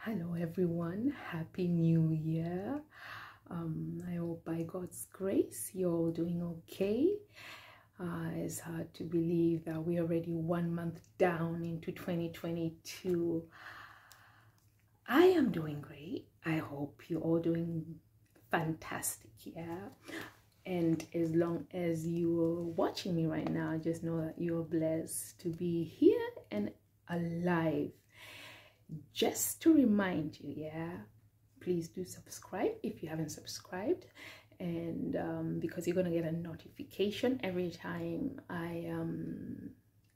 Hello everyone, happy new year. I hope by God's grace you're all doing okay. It's hard to believe that we're already 1 month down into 2022. I am doing great. I hope you're all doing fantastic, yeah. And as long as you're watching me right now, just know that you're blessed to be here and alive. Just to remind you, yeah, please do subscribe if you haven't subscribed, and because you're gonna get a notification every time I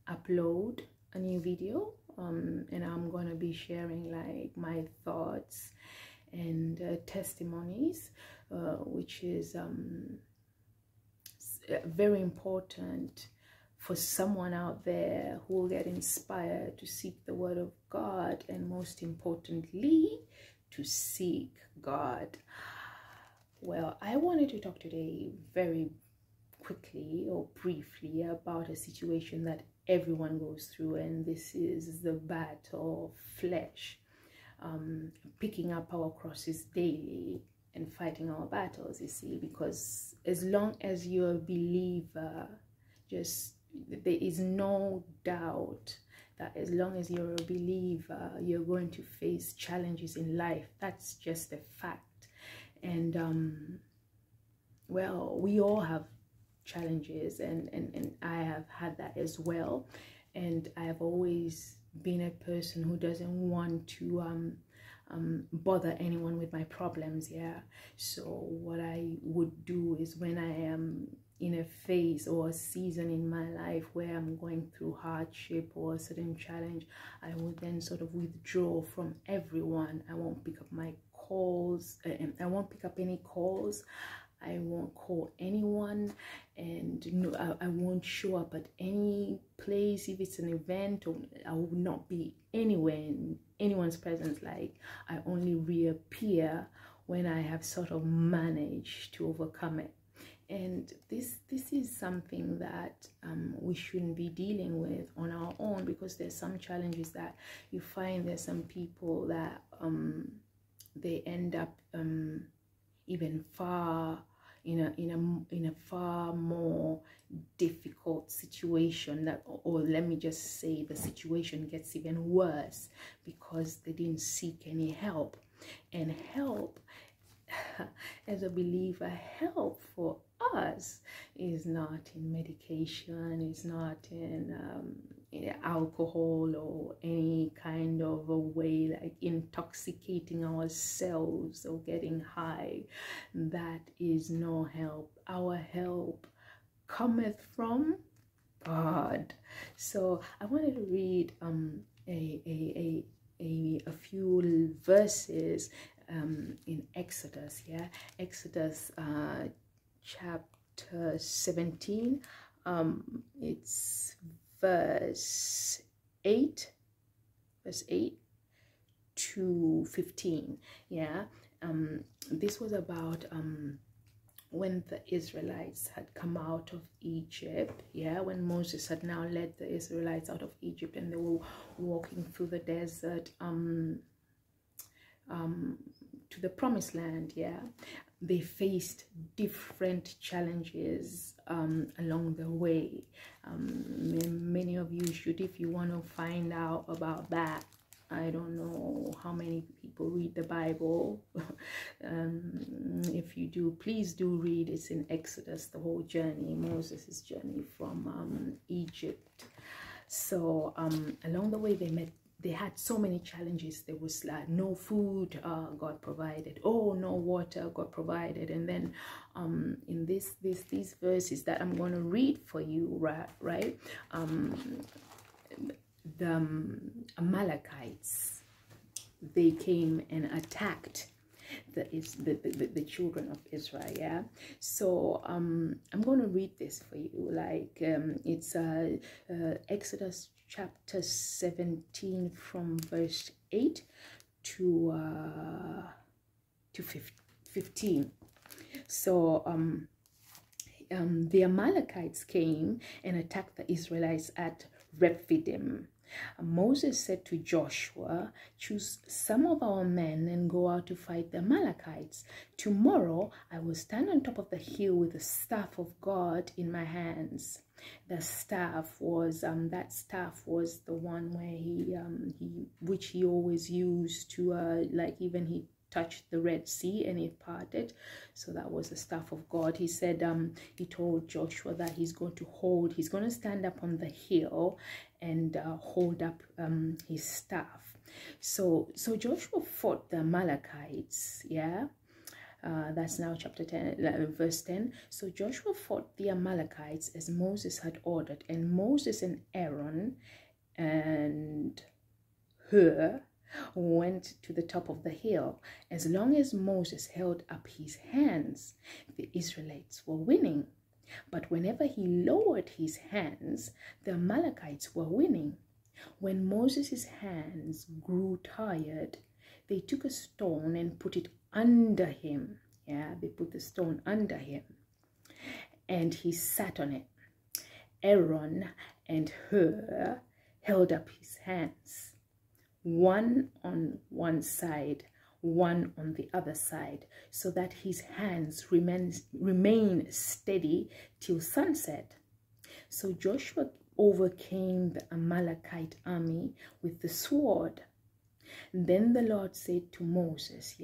upload a new video, and I'm gonna be sharing like my thoughts and testimonies, which is very important for someone out there who will get inspired to seek the word of God, and most importantly, to seek God. Well, I wanted to talk today very quickly or briefly about a situation that everyone goes through, and this is the battle of flesh, picking up our crosses daily and fighting our battles, you see, because as long as you're a believer, there is no doubt that as long as you're a believer, you're going to face challenges in life. That's just a fact. And well, we all have challenges, and I have had that as well. And I have always been a person who doesn't want to bother anyone with my problems, yeah. So what I would do is, when I am in a phase or a season in my life where I'm going through hardship or a certain challenge, I would then sort of withdraw from everyone. I won't pick up my calls, I won't pick up any calls, I won't call anyone, and no, I won't show up at any place if it's an event, or I will not be anywhere in anyone's presence. Like, I only reappear when I have sort of managed to overcome it. And this is something that we shouldn't be dealing with on our own, because there's some challenges that you find there's some people that they end up even far in a far more difficult situation, that, or let me just say, the situation gets even worse because they didn't seek any help. And help, as a believer, help for us is not in medication, is not in alcohol or any kind of a way like intoxicating ourselves or getting high. That is no help. Our help cometh from God. So I wanted to read a few verses in Exodus, yeah. Exodus chapter 17, it's verse 8 to 15, yeah. This was about when the Israelites had come out of Egypt, yeah, when Moses had now led the Israelites out of Egypt, and they were walking through the desert to the promised land, yeah. They faced different challenges along the way. Many of you should, if you want to find out about that. I don't know how many people read the Bible. If you do, please do read. It's in Exodus, the whole journey, Moses' journey from Egypt. So along the way they had so many challenges. There was like no food, God provided. Oh, no water, God provided. And then in these verses that I'm going to read for you, right, the Amalekites, they came and attacked the children of Israel, yeah. So I'm going to read this for you, like it's Exodus chapter 17 from verse 8 to 15. So the Amalekites came and attacked the Israelites at Rephidim. Moses said to Joshua, "Choose some of our men and go out to fight the Amalekites. Tomorrow I will stand on top of the hill with the staff of God in my hands." The staff was that staff was the one where which he always used to like even he touched the Red Sea and it parted. So that was the staff of God. He said he told Joshua that he's going to stand up on the hill and hold up his staff. So Joshua fought the Amalekites. That's now chapter 10, verse 10. So Joshua fought the Amalekites as Moses had ordered, and Moses and Aaron and Hur went to the top of the hill. As long as Moses held up his hands, the Israelites were winning. But whenever he lowered his hands, the Amalekites were winning. When Moses' hands grew tired, they took a stone and put it under him. They put the stone under him, and he sat on it. Aaron and Hur held up his hands, one on one side, one on the other side, so that his hands remain steady till sunset. So Joshua overcame the Amalekite army with the sword. Then the Lord said to Moses,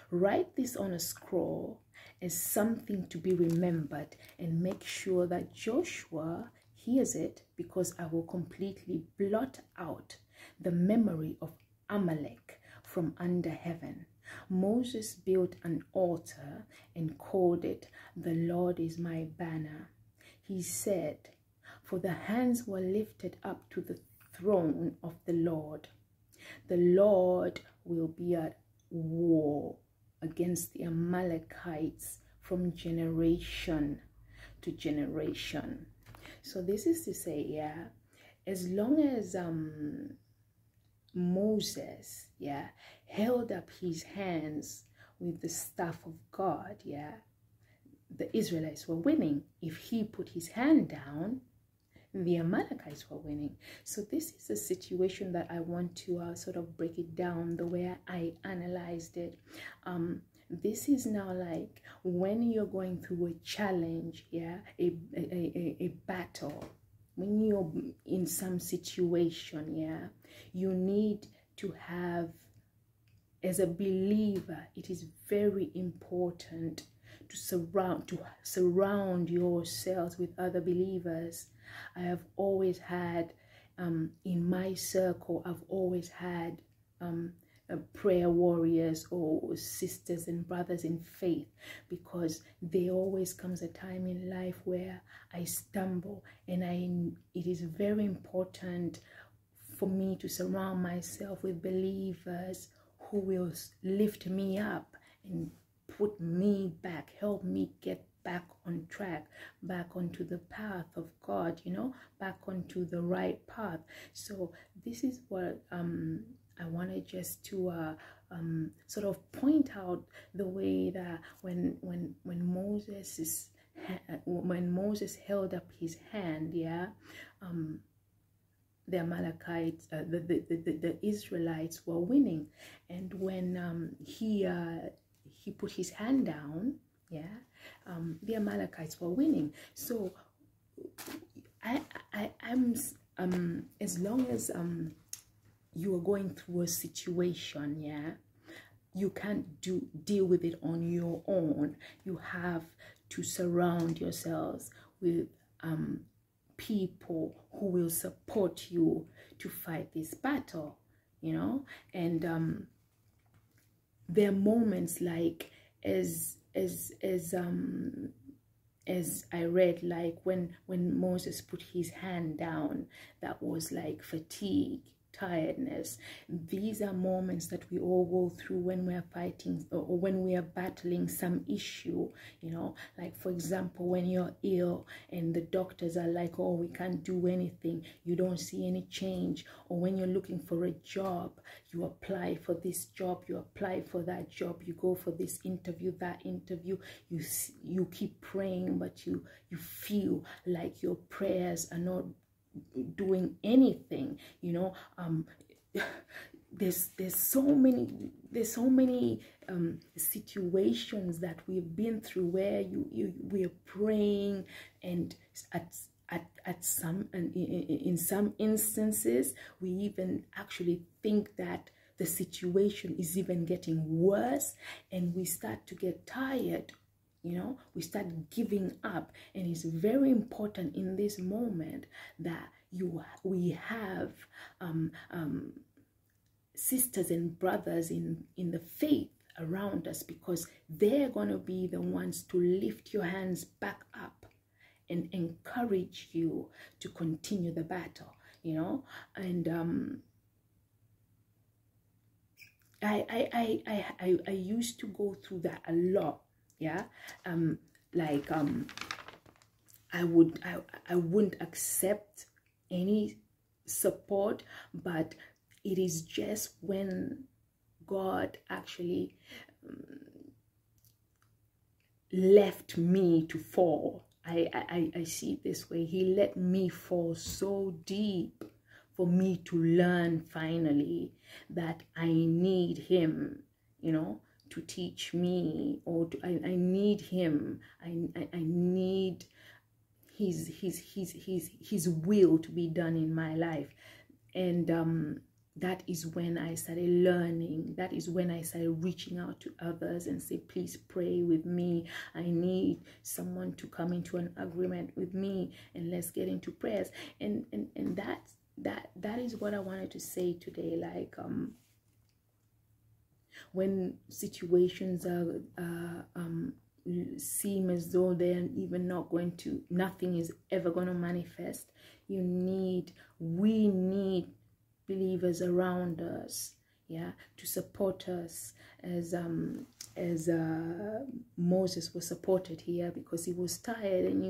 "Write this on a scroll as something to be remembered, and make sure that Joshua hears it, because I will completely blot out the memory of Amalek from under heaven." Moses built an altar and called it, "The Lord is my banner." He said, "For the hands were lifted up to the throne of the Lord. The Lord will be at war against the Amalekites from generation to generation." So this is to say, as long as Moses, held up his hands with the staff of God, the Israelites were winning. If he put his hand down, the Amalekites were winning. So this is a situation that I want to sort of break it down the way I analyzed it. This is now like when you're going through a challenge, a battle, when you're in some situation, you need to have, as a believer, it is very important to surround yourselves with other believers. I have always had, in my circle, I've always had prayer warriors or sisters and brothers in faith, because there always comes a time in life where I stumble, and it is very important for me to surround myself with believers who will lift me up and put me back, help me get back on track, back onto the path of God, back onto the right path. So this is what I wanted just to sort of point out, the way that when Moses held up his hand, the Amalekites, the Israelites were winning, and when he put his hand down, the Amalekites were winning. So I'm as long as you are going through a situation, you can't deal with it on your own. You have to surround yourselves with people who will support you to fight this battle, and there are moments like as I read, like when Moses put his hand down, that was like fatigue, tiredness. These are moments that we all go through when we are fighting or when we are battling some issue, like for example, when you're ill and the doctors are like, "Oh, we can't do anything," you don't see any change. Or when you're looking for a job, you apply for this job, you apply for that job, you go for this interview, that interview, you keep praying, but you feel like your prayers are not doing anything, you know. There's so many situations that we've been through where we're praying, and at some, and in some instances we even actually think that the situation is even getting worse, and we start to get tired, you know, we start giving up. And it's very important in this moment that we have sisters and brothers in the faith around us, because they're going to be the ones to lift your hands back up and encourage you to continue the battle, you know. And I used to go through that a lot, yeah. I wouldn't accept any support, but it is just when God actually left me to fall. I see it this way. He let me fall so deep for me to learn finally that I need him, you know, to teach me, or I need him. I need his will to be done in my life. And that is when I started learning. That is when I started reaching out to others and say, please pray with me. I need someone to come into an agreement with me, and let's get into prayers. And that is what I wanted to say today. Like, when situations seem as though they're even not going to, nothing is ever going to manifest, we need believers around us, yeah, to support us, as Moses was supported here, because he was tired. And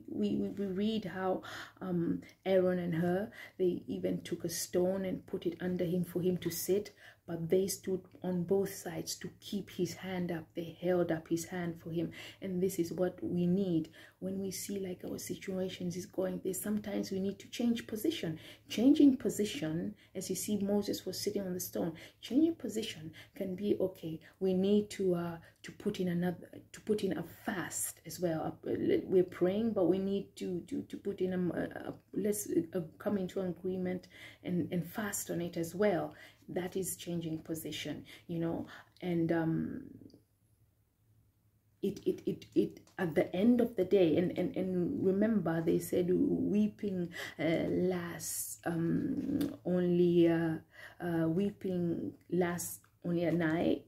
we read how Aaron and her, they even took a stone and put it under him for him to sit, but they stood on both sides to keep his hand up. They held up his hand for him. And this is what we need when we see like our situations is going there. Sometimes we need to change position. Changing position, as you see Moses was sitting on the stone, changing position can be, okay, we need to put in a fast as well. We're praying, but we need to put in let's come into agreement and fast on it as well. That is changing position, you know. And it at the end of the day, and remember, they said weeping lasts only a night,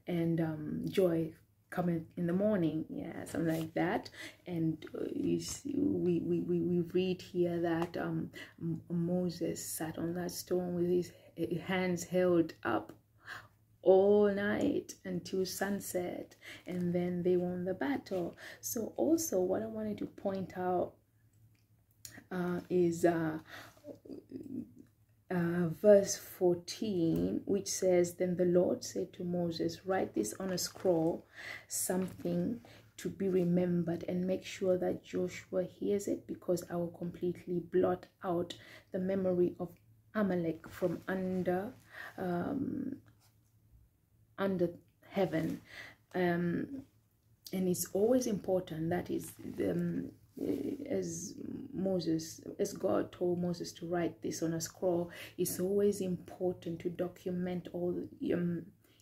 and joy coming in the morning, yeah, something like that. And you see, we read here that Moses sat on that stone with his hands held up all night until sunset, and then they won the battle. So also what I wanted to point out is verse 14, which says, then the Lord said to Moses, write this on a scroll, something to be remembered, and make sure that Joshua hears it, because I will completely blot out the memory of Amalek from under heaven. And it's always important, that is as God told Moses to write this on a scroll, it's always important to document all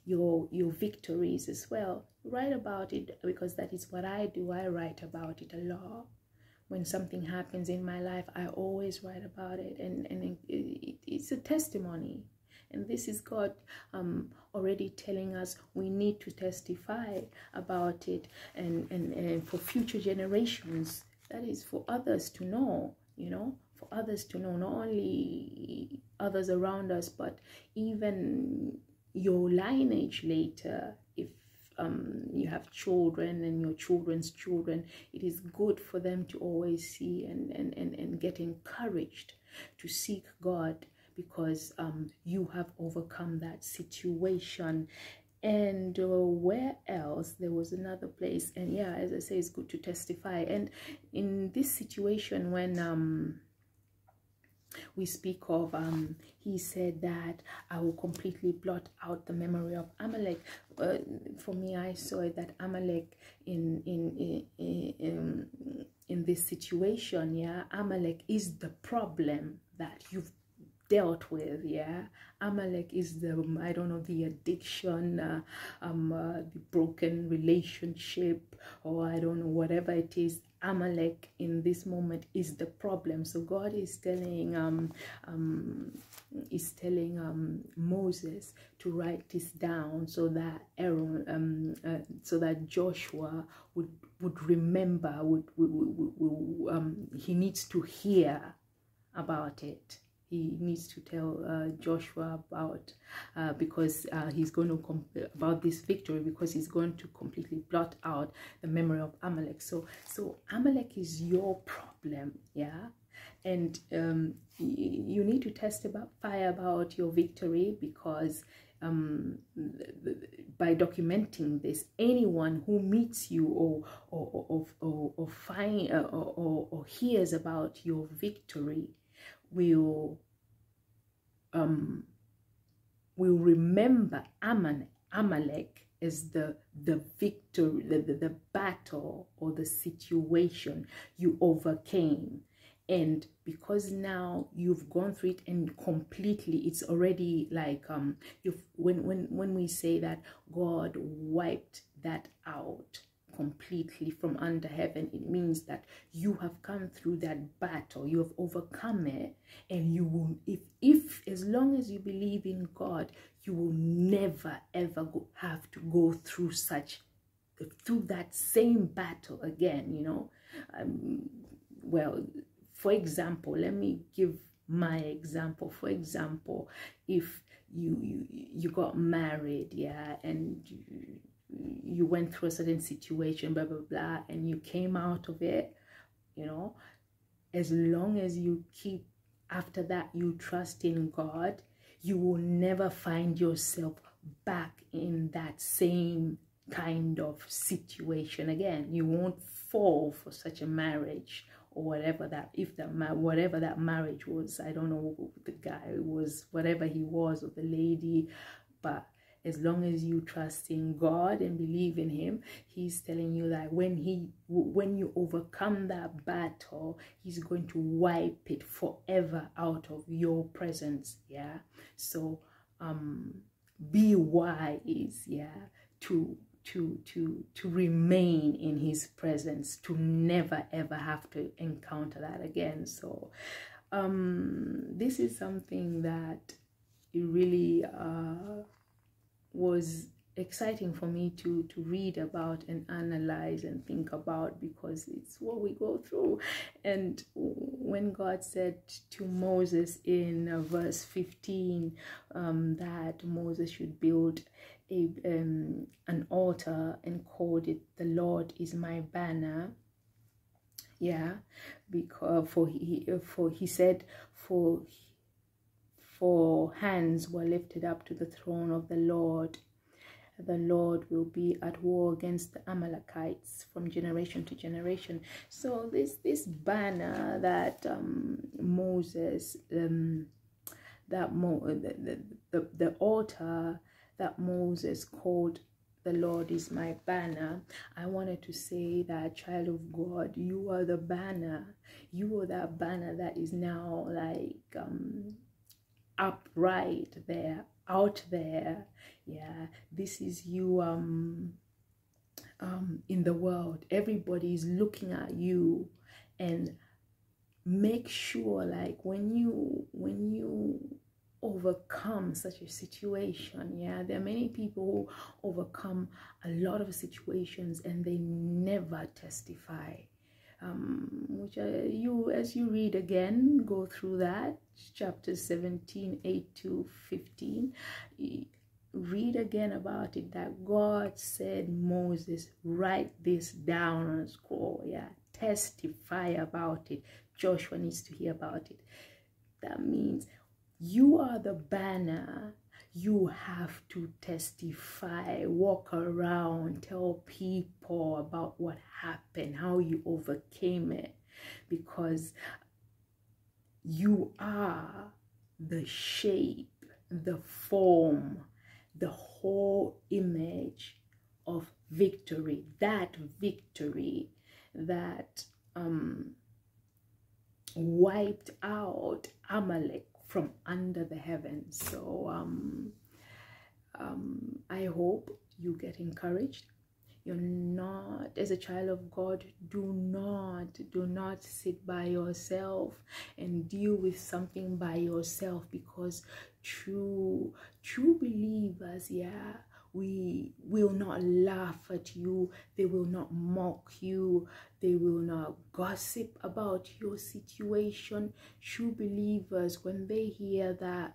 your victories as well. Write about it, because that is what I do. I write about it a lot. When something happens in my life, I always write about it, and it's a testimony. And this is God already telling us we need to testify about it, and for future generations. That is for others to know, you know, for others to know, not only others around us, but even your lineage later. If you have children and your children's children, it is good for them to always see and get encouraged to seek God, because you have overcome that situation. And where else? There was another place. And yeah, as I say, it's good to testify. And in this situation, when we speak of, he said that I will completely blot out the memory of Amalek. For me, I saw it that Amalek in this situation, yeah, Amalek is the problem that you've dealt with. Yeah, Amalek is the, I don't know, the addiction, the broken relationship, or I don't know, whatever it is. Amalek in this moment is the problem. So God is telling Moses to write this down, so that so that Joshua would remember, he needs to hear about it. He needs to tell Joshua about because he's going to about this victory, because he's going to completely blot out the memory of Amalek. So Amalek is your problem, yeah. And you need to testify about your victory, because by documenting this, anyone who meets you or hears about your victory will remember Amalek as the victory, the battle or the situation you overcame. And because now you've gone through it and completely, it's already like when we say that God wiped that out completely from under heaven, it means that you have come through that battle, you have overcome it, and you will, if as long as you believe in God, you will never ever have to go through that same battle again, you know. Well, for example, let me give my example. For example, if you got married, yeah, and you went through a certain situation, blah blah blah, and you came out of it, you know, as long as you keep, after that, you trust in God, you will never find yourself back in that same kind of situation again. You won't fall for such a marriage, or whatever that, whatever that marriage was. I don't know who the guy was, whatever he was, or the lady, but as long as you trust in God and believe in him, he's telling you that when you overcome that battle, he's going to wipe it forever out of your presence. Yeah. So be wise, yeah, to remain in his presence, to never ever have to encounter that again. So this is something that it really was exciting for me to read about and analyze and think about, because it's what we go through. And when God said to Moses in verse 15 that Moses should build an altar and called it "The Lord is my banner," yeah, because he said for hands were lifted up to the throne of the Lord will be at war against the Amalekites from generation to generation. So this banner that Moses, the altar that Moses called "The Lord is my banner," I wanted to say that, child of God, you are the banner. You are that banner that is now like upright there, out there. Yeah, this is you in the world. Everybody is looking at you, and make sure, like, when you overcome such a situation, yeah, there are many people who overcome a lot of situations and they never testify, which as you read again, go through that chapter 17, 8 to 15, read again about it, that God said, Moses, write this down on a scroll, yeah, testify about it. Joshua needs to hear about it. That means you are the banner. You have to testify, walk around, tell people about what happened, how you overcame it, because you are the shape, the form, the whole image of victory. That victory that wiped out Amalek from under the heavens. So I hope you get encouraged. You're not, as a child of God, do not sit by yourself and deal with something by yourself, because true believers, yeah, we will not laugh at you. They will not mock you. They will not gossip about your situation. True believers, when they hear that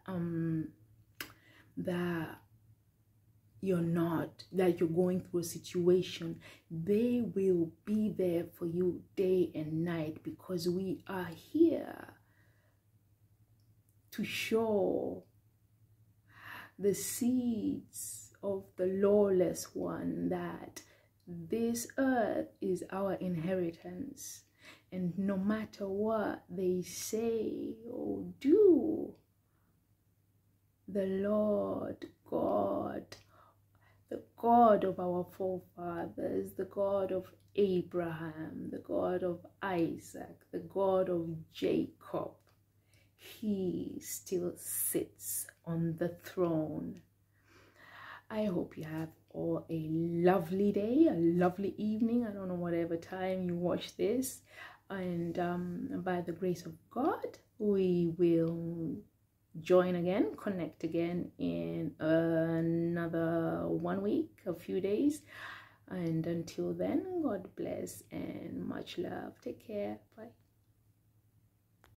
you're going through a situation, they will be there for you day and night, because we are here to show the seeds of the lawless one that this earth is our inheritance, and no matter what they say or do, the Lord God, the God of our forefathers, the God of Abraham, the God of Isaac, the God of Jacob, he still sits on the throne. I hope you have all a lovely day, a lovely evening. I don't know whatever time you watch this. And by the grace of God, we will join again, connect again in another 1 week, a few days. And until then, God bless and much love. Take care. Bye.